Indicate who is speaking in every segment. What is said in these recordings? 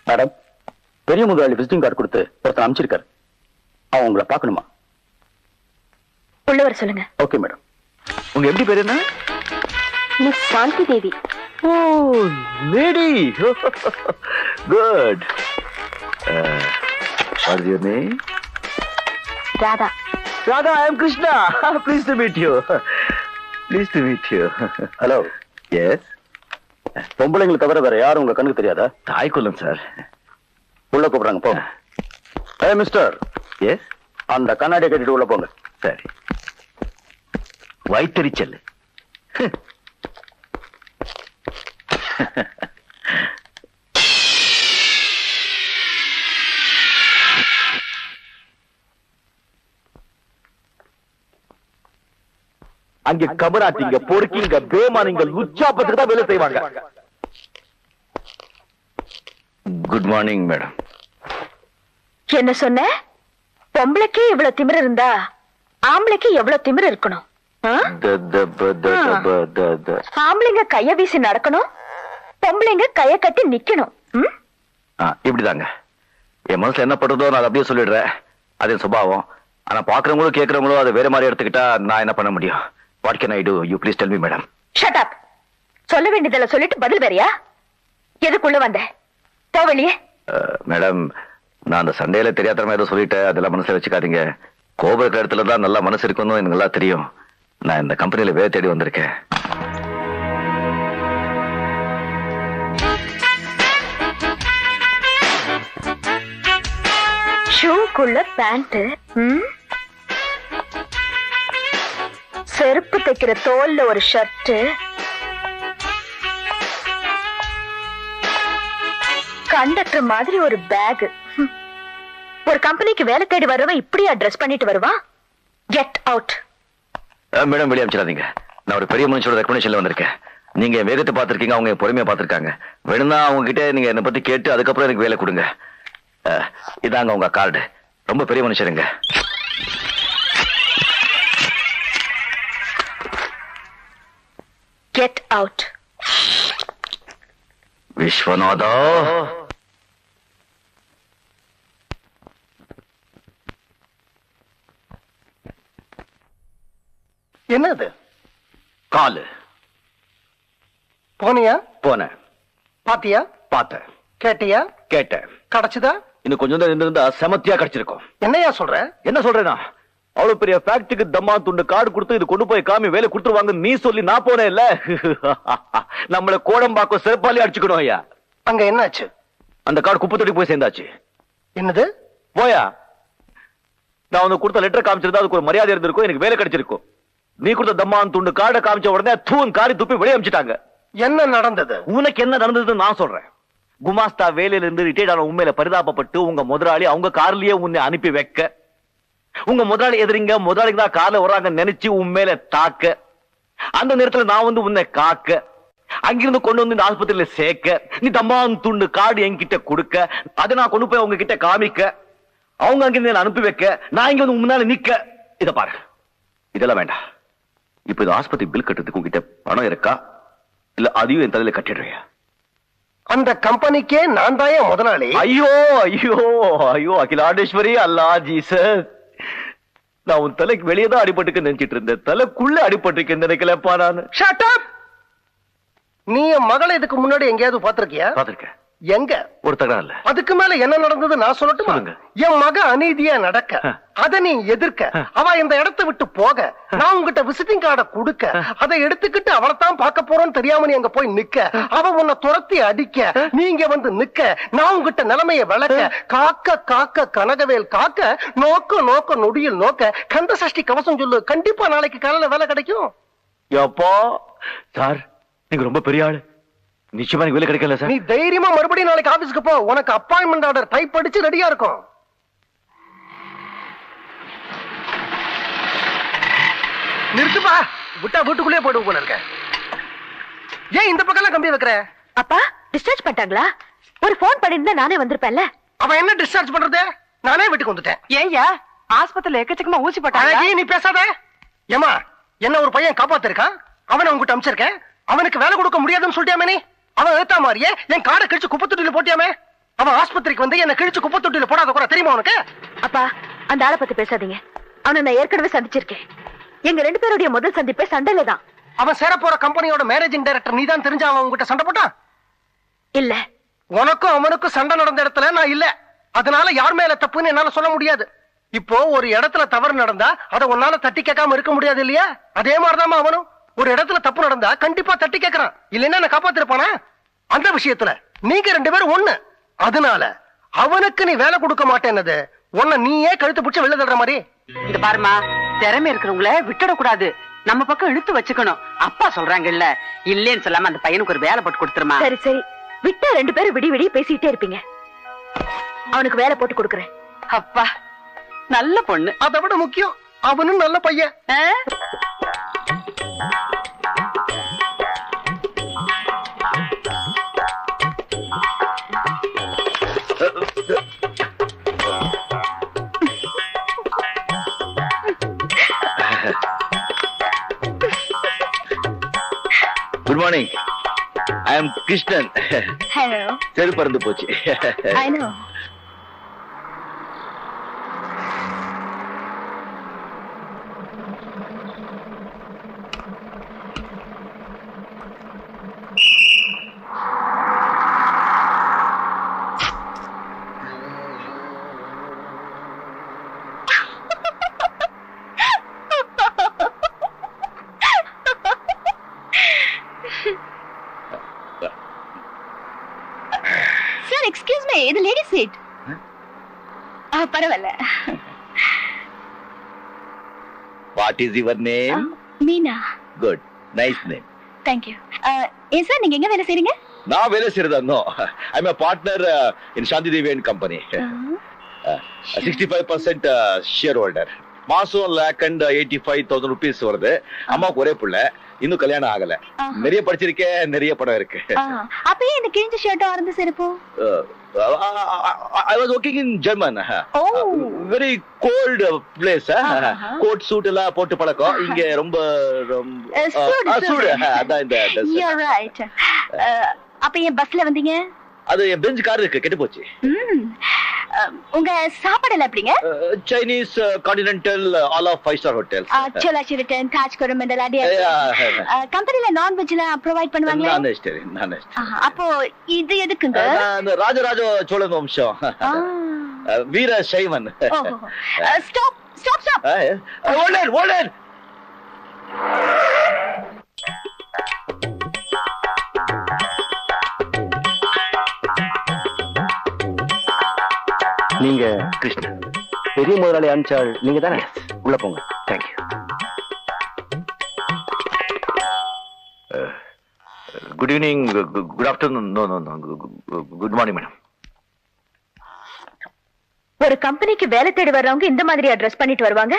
Speaker 1: Madam, பெரிய முதலாளி visiting card கொடுத்து ஒருத்தர் அனுப்பிச்சிருக்காரு. அவன் உங்களை பார்க்கணுமா?
Speaker 2: உள்ளவர் சொல்லுங்க.
Speaker 1: Okay madam. உங்க எப்படி பேரு என்ன?
Speaker 2: Miss Shanti Devi.
Speaker 1: Oh lady, good. What is your name?
Speaker 2: Radha.
Speaker 1: Radha, I am Krishna. Pleased to meet you. Pleased to meet you. Hello. Yes. பொம்பளைங்களை தவிர வேற யாரும் உங்க கண்ணுக்கு தெரியாதா? தாய்க்குள்ளம் சார். உள்ள கூப்பிடுறாங்க, போ. ஏ மிஸ்டர். எஸ். அந்த கண்ணாடியை கட்டிட்டு உள்ள போங்க. சரி. வயித்தெரிச்சல். அங்க கமராட்டிங்க, பொறுக்கிங்க, பேமானிங்க, லுச்சாப்பத்துக்கு தான் வேலை செய்வாங்க. Good morning madam.
Speaker 2: என்ன சொன்ன? பொம்பளைக்கு இவ்வளவு திமிரு இருந்தா ஆம்பளைக்கு எவ்வளவு திமிரு இருக்கணும்? ஆம்பளைங்க கைய வீசி நடக்கணும், பொம்பளைங்க கைய கட்டி நிக்கணும்.
Speaker 1: இப்படிதாங்க என் மனசுல என்ன படுறதோ நான் அப்படியே சொல்லிடுறேன். அது என் சுபாவம். ஆனா பாக்குறவங்களும் கேட்கறவங்களும் அதை வேற மாதிரி எடுத்துக்கிட்டா நான் என்ன பண்ண முடியும்? What can I do? You please tell me, madam.
Speaker 2: Shut up. சொல்ல வேண்டியதெல்லாம் சொல்லிட்டு பதில் வேறியா? எதுக்குள்ள வந்த? போ வெளியே.
Speaker 1: மேடம், நான் அந்த சண்டையில தெரியாதமா ஏதோ சொல்லிட்டேன். அதெல்லாம் மனசுல வச்சுக்காதீங்க. கோபுர இடத்துல தான் நல்ல மனசு இருக்குன்னு எனக்கு நல்லா தெரியும். நான் இந்த கம்பெனில வேலை தேடி வந்திருக்கேன்.
Speaker 2: ஷூக்குள்ள பேண்ட், செருப்பு தைக்கிற தோல்ல ஒரு ஷர்ட், கண்டக்டர் மாதிரி ஒரு பேக். ஒரு கம்பெனிக்கு வேலை தேடி வரவன் இப்படியா ட்ரெஸ் பண்ணிட்டு வருவா? Get out.
Speaker 1: மேடம், வெளியே அனுப்பிச்சிடாதீங்க. நான் ஒரு பெரிய மனுஷோட ரெக்கமெண்டேஷன்ல வந்திருக்கேன். நீங்க வேகத்தை பார்த்திருக்கீங்க, அவங்க பொறுமையா பார்த்திருக்காங்க. வேணும்னா அவங்க கிட்ட நீங்க என்ன பத்தி கேட்டு அதுக்கப்புறம் எனக்கு வேலை கொடுங்க. இதாங்க உங்க கார்டு. ரொம்ப பெரிய மனுஷருங்க.
Speaker 2: Get out.
Speaker 1: விஸ்வநாதா.
Speaker 3: என்னது?
Speaker 1: காலு.
Speaker 3: போனியா?
Speaker 1: போனேன்.
Speaker 3: பாத்தியா?
Speaker 1: பார்த்தேன்.
Speaker 3: கேட்டியா?
Speaker 1: கேட்டேன்.
Speaker 3: கிடைச்சதா?
Speaker 1: இன்னும் கொஞ்சம் தான் இருந்திருந்தா செமத்தியா கிடைச்சிருக்கும்.
Speaker 3: என்னையா சொல்ற?
Speaker 1: என்ன சொல்றேன்னா, அவ்வளவு பெரிய ஃபேக்டரிக்கு தம்மா துண்டு கார்டு கொடுத்து இது கொண்டு போய் காமி வேலை கொடுத்துருவாங்க நீ சொல்லி நான் போனேன் இல்ல. நம்மள கோடம்பாக்கம் சிறப்பாலே அடிச்சுக்கணும் ஐயா.
Speaker 3: அங்க என்னாச்சு?
Speaker 1: அந்த கார்டு குப்பை தொட்டி போய் சேர்ந்தாச்சு.
Speaker 3: என்னது?
Speaker 1: போயா, நான் உனக்கு கொடுத்த லெட்டர் காமிச்சிருந்தா அதுக்கு ஒரு மரியாதை இருந்திருக்கும், எனக்கு வேலை கிடைச்சிருக்கும். நீ கொடுத்த தம்மான் துண்டு கார்டை காமிச்ச உடனே தூண் காரி துப்பி வெளியே அமிச்சிட்டாங்க.
Speaker 3: என்ன நடந்தது?
Speaker 1: உனக்கு என்ன நடந்ததுன்னு நான் சொல்றேன். குமாஸ்தா வேலையில இருந்து ரிட்டையர்ட் ஆன உண்மையில பரிதாபப்பட்டு உங்க முதலாளி அவங்க கார்லயே உன்னை அனுப்பி வைக்க, உங்க முதலாளி எதிரிங்க முதலாளிக்கு தான் கார்ல வர்றாங்க நினைச்சு உண்மையில தாக்க, அந்த நேரத்துல நான் வந்து உன்னை காக்க, அங்கிருந்து கொண்டு வந்து இந்த ஆஸ்பத்திரியில சேர்க்க, நீ தம்மான் துண்டு கார்டு என்கிட்ட கொடுக்க, அதை நான் கொண்டு போய் அவங்க கிட்ட காமிக்க, அவங்க அங்கிருந்து அனுப்பி வைக்க, நான் இங்க வந்து முன்னால நிக்க. இத பாரு, இதெல்லாம் வேண்டாம். இப்ப இந்த ஆஸ்பத்திரி பில் கட்டுறதுக்கு உங்ககிட்ட பணம் இருக்கா, இல்ல அதையும் என் தலையில கட்டிடுறியா?
Speaker 3: அந்த கம்பெனிக்கே நான் தான் முதலாளி.
Speaker 1: ஐயோ ஐயோ ஐயோ அகிலாண்டேஸ்வரி, அல்லா ஜீசஸ், நான் உன் தலைக்கு வெளியே தான் அடிபட்டுக்கு நினைச்சிட்டு இருந்தேன், தலைக்குள்ள அடிபட்டுக்கு நினைக்கலப்பா நான்.
Speaker 3: Shut up. நீ என் மகளை இதுக்கு முன்னாடி எங்கேயாவது பாத்திருக்கியா?
Speaker 1: பாத்திருக்கேன்.
Speaker 3: எங்க?
Speaker 1: ஒரு தகராறுல.
Speaker 3: அதுக்கு மேல என்ன நடந்தது நான் சொல்லட்டுமா? என் மக அநீதியா நடக்க, அதை நீ எதிர்க்க, அவ இந்த இடத்தை விட்டு போக, நான் உங்ககிட்ட விசிட்டிங் கார்டை கொடுக்க, அதை எடுத்துக்கிட்டு அவளைத்தான் பார்க்க போறோன்னு தெரியாம நீ அங்க போய் நிக்க, அவ உன்னை துரத்தி அடிக்க, நீங்க வந்து நிக்க, நான் உங்ககிட்ட நிலைமைய விளக்க, காக்க காக்க கனகவேல் காக்க, நோக்க நோக்க நொடியில் நோக்க, கந்த சஷ்டி கவசம் சொல்லு, கண்டிப்பா நாளைக்கு காலையில வேலை கிடைக்கும்.
Speaker 1: எப்போ சார், நீங்க ரொம்ப பெரிய ஆளு, நிச்சயமா எனக்கு வேலை கிடைக்கல சார்.
Speaker 3: நீ தைரியமா மறுபடியும் நாளைக்கு ஆபீஸ்க்கு போ, உனக்கு அப்பாயின்மெண்ட் ஆர்டர் டைப் அடிச்சு ரெடியா இருக்கும். நிறுத்துப்பா, விட்டா வீட்டுக்குள்ளே போயிட்டு போல இருக்க. ஏன் இந்த பக்கம் கம்பி வைக்கிற?
Speaker 2: அப்பா டிஸ்சார்ஜ் பண்ணிட்டாங்களா? ஒரு போன் பண்ணிருந்தா நானே வந்திருப்பேன்ல.
Speaker 3: அவன் என்ன டிஸ்சார்ஜ் பண்றது? நானே வீட்டுக்கு வந்துட்டேன்.
Speaker 2: ஏய்யா, ஆஸ்பத்திரியில எக்கச்சக்கமா ஊசி போட்டாங்க.
Speaker 3: நீ பேசாத. ஏமா, என்ன ஒரு பையன் காப்பாத்திருக்கான், அவனை உங்ககிட்ட அனுப்பிச்சிருக்கேன். அவனுக்கு வேலை கொடுக்க முடியாதுன்னு சொல்லிட்டியாமே நீ. அவன் ஏத்தா மாதிரியே என் காடை கழிச்சு குப்பை தொட்டியில போட்டியாமே. அவன் ஆஸ்பத்திரிக்கு வந்து என்ன கிழிச்சு குப்பை தொட்டியில போடாத கூட தெரியுமா உனக்கு?
Speaker 2: அப்பா, அந்த ஆளை பத்தி பேசாதீங்க. அவனை நான் ஏற்கனவே சந்திச்சிருக்கேன். எங்க 2 பேருடைய முதல் சந்திப்பே சண்டையில தான்.
Speaker 3: அவன் சேர போற கம்பெனியோட மேனேஜிங் டைரக்டர் நீதான் தெரிஞ்ச அவன் உங்ககிட்ட சண்டை போட்டான்?
Speaker 2: இல்ல.
Speaker 3: உனக்கும் அவனுக்கும் சண்டை நடந்த இடத்துல நான் இல்ல. அதனால யார் மேல தப்புன்னு என்னால சொல்ல முடியாது. இப்போ ஒரு இடத்துல தவறு நடந்தா அதை உன்னால தட்டி கேட்காம இருக்க முடியாது இல்லையா? அதே மாதிரிதான் அவனும் ஒரு இடத்துல தப்பு நடந்தா கண்டிப்பா தட்டி கேட்கறான். இல்லைன்னா நான் காப்பாத்திருப்பானா? அந்த விஷயத்துல நீங்க 2 பேரும் ஒண்ணு. அதனால அவனுக்கு நீ வேலை கொடுக்க மாட்டேன்னது உன்னை நீயே கழுத்து பிடிச்சு வெளில தள்ளுற மாதிரி.
Speaker 4: இந்த பாருமா, திறமை இருக்கிறவங்கள விட்டுடக்கூடாது, நம்ம பக்கம் இழுத்து வச்சுக்கணும். அப்பா சொல்றாங்கல்ல, இல்லேன்னு சொல்லாம அந்த பையனுக்கு ஒரு வேலை போட்டு கொடுத்துருமா.
Speaker 2: சரி சரி, விட்டா 2 பேரும் விடி விடி பேசிட்டே இருப்பீங்க. அவனுக்கு வேலை போட்டு கொடுக்கறேன்.
Speaker 4: அப்பா, நல்ல பொண்ணு.
Speaker 3: அதை விட முக்கியம், அவனும் நல்ல பையன்.
Speaker 1: Good morning. I am Krishnan.
Speaker 2: Hello.
Speaker 1: சரி, பறந்து போச்சு.
Speaker 2: I know. எக்ஸ்கியூஸ் மீ, இது லேடி சீட். பரவாயில்ல.
Speaker 1: What is your name?
Speaker 2: Meena.
Speaker 1: Good, nice name.
Speaker 2: Thank you. ஏன் சார், நீங்க எங்க வேலை செய்றீங்க?
Speaker 1: நான் வேலை செய்யறதா? No, I am a partner in Shanti Devi and Company. 65% shareholder. மாசம் ₹1,85,000 வருது. அம்மாவுக்கு ஒரே புள்ள, இன்னும் கல்யாணம் ஆகல. நிறைய படிச்சிருக்கேன், நிறைய படம் இருக்கு.
Speaker 2: அப்ப இந்த கிழிஞ்ச ஷர்ட் ஆரந்து செருப்பு?
Speaker 1: I was working in German. Very cold place. Coat suit எல்லாம் போட்டு பழக்கம். இங்க ரொம்ப சூடு. அதான் இந்த dress.
Speaker 2: You're right. அப்ப ஏன் பஸ்ல வந்தீங்க?
Speaker 1: அது என் பெஞ்ச் கார் இருக்கு, கெட்டு போச்சு.
Speaker 2: உங்க சாப்பாடு எல்லாம் எப்படிங்க?
Speaker 1: Chinese, continental, all of 5 star hotels.
Speaker 2: Chola Sheraton, Taj Coromandel அடியா. கம்பெனில நான்வெஜ்ல ப்ரொவைட் பண்ணுவாங்களா?
Speaker 1: நான் வெஜிடேரியன்.
Speaker 2: அப்போ இது எதுக்குங்க?
Speaker 1: ராஜராஜ சோழன் வம்சம், வீர சைவன்.
Speaker 2: Stop stop stop.
Speaker 1: ஓல்டன்.
Speaker 5: நீங்க
Speaker 1: கிருஷ்ணன்,
Speaker 5: பெரிய முதலாளி அனுப்பிச்சாள் நீங்க தானே? உள்ள போங்க.
Speaker 1: Thank you. Good evening, good afternoon. No, good morning madam.
Speaker 2: ஒரு கம்பெனிக்கு வேலை தேடி வர்றவங்க இந்த மாதிரி அட்ரஸ் பண்ணிட்டு வருவாங்க.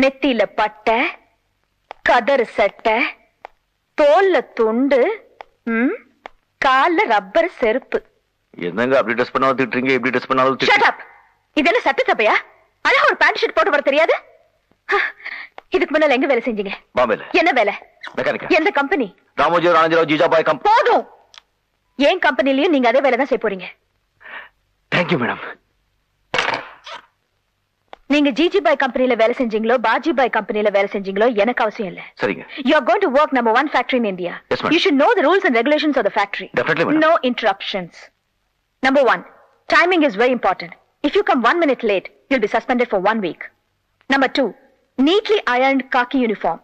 Speaker 2: நெத்தியில பட்டை, கதர் சட்டை, தோல்ல துண்டு, கால்ல ரப்பர் செருப்பு.
Speaker 1: என்னங்க அப்படி ட்ரெஸ் பண்ணாலும் திட்டுறீங்க, இப்படி ட்ரெஸ் பண்ணாலும்
Speaker 2: Shut up. இது என்ன சட்ட சபையா? அழகா ஒரு பேண்ட் ஷர்ட் போட்டு வர தெரியாது? இதுக்கு முன்னால எங்க வேலை செஞ்சீங்க?
Speaker 1: பாம்பேல.
Speaker 2: என்ன வேலை?
Speaker 1: மெக்கானிக்கா.
Speaker 2: எந்த கம்பெனி?
Speaker 1: ராமோஜி ராணாஜிராவ் ஜிஜாபாய் கம்பெனி.
Speaker 2: போதும். ஏன் கம்பெனிலயும் நீங்க அதே வேலை தான் செய்ய போறீங்க.
Speaker 1: Thank you madam.
Speaker 2: நீங்க ஜிஜிபாய் கம்பெனில வேலை செஞ்சீங்களோ, பாஜிபாய் கம்பெனில வேலை செஞ்சீங்களோ எனக்கு அவசியம் இல்ல.
Speaker 1: சரிங்க.
Speaker 2: You are going to work number 1 factory in India.
Speaker 1: Yes, madam.
Speaker 2: You should know the rules and regulations of the factory.
Speaker 1: Definitely, madam.
Speaker 2: No interruptions. Number 1, timing is very important. If you come 1 minute late, you'll be suspended for 1 week. Number 2, neatly ironed khaki uniform.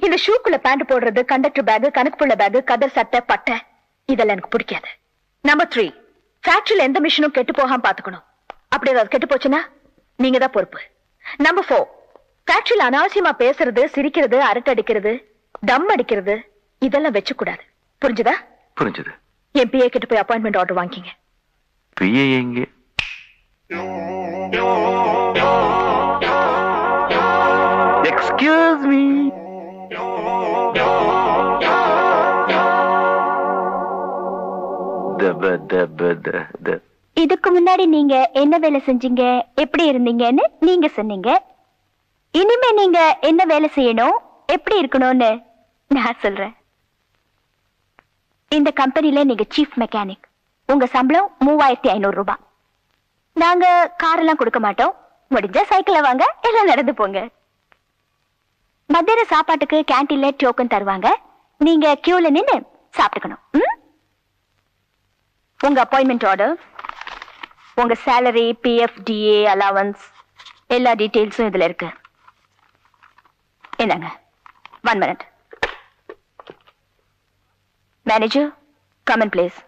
Speaker 2: இந்த ஷூக்குள்ள pant போடுறது, conductor back, கணக்குப்புள்ள back, கதர் சட்டை, பட்டை, இதெல்லாம் எனக்கு பிடிக்காது. Number 3, ஃபேக்டரியில எந்த மிஷினும் கெட்டு போகாம பாத்துக்கணும். அப்படி ஏதாவது கெட்டு போச்சுன்னா நீங்க தான் பொறுப்பு. Number 4, ஃபேக்டரியில அனாவசியமா பேசுறது, சிரிக்கிறது, அரட்டை அடிக்கிறது, தம் அடிக்கிறது, இதெல்லாம் வச்சு கூடாது. புரிஞ்சுதா?
Speaker 1: புரிஞ்சது.
Speaker 2: என் பிஏ கிட்ட போய் அப்பாயின்மெண்ட் ஆர்டர் வாங்கிங்க.
Speaker 1: பிஏ எங்க? Excuse me.
Speaker 2: இதுக்கு முன்னாடி நீங்க என்ன வேலை செஞ்சீங்க, எப்படி இருந்தீங்கன்னு நீங்க சொன்னீங்க. இனிமே நீங்க என்ன வேலை செய்யணும், எப்படி இருக்கணும்னு நான் சொல்றேன். இந்த கம்பெனில நீங்க சீஃப் மெக்கானிக். உங்க சம்பளம் 3500 ரூபாய். நாங்க கார் எல்லாம் கொடுக்க மாட்டோம். முடிஞ்சா சைக்கிள்ல வாங்க, எல்லாம் நடந்து போங்க. மத்தியான சாப்பாட்டுக்கு கேண்டீன்ல டோக்கன் தருவாங்க. நீங்க கியூல நின்னு சாப்பிட்டுக்கணும். உங்க அப்பாயின்மெண்ட் ஆர்டர், உங்க சேலரி, பிஎஃப், டிஏ, அலவன்ஸ் எல்லா டீடைல்ஸும் இதுல இருக்கு. என்னங்க, 1 minute. Manager, come in please.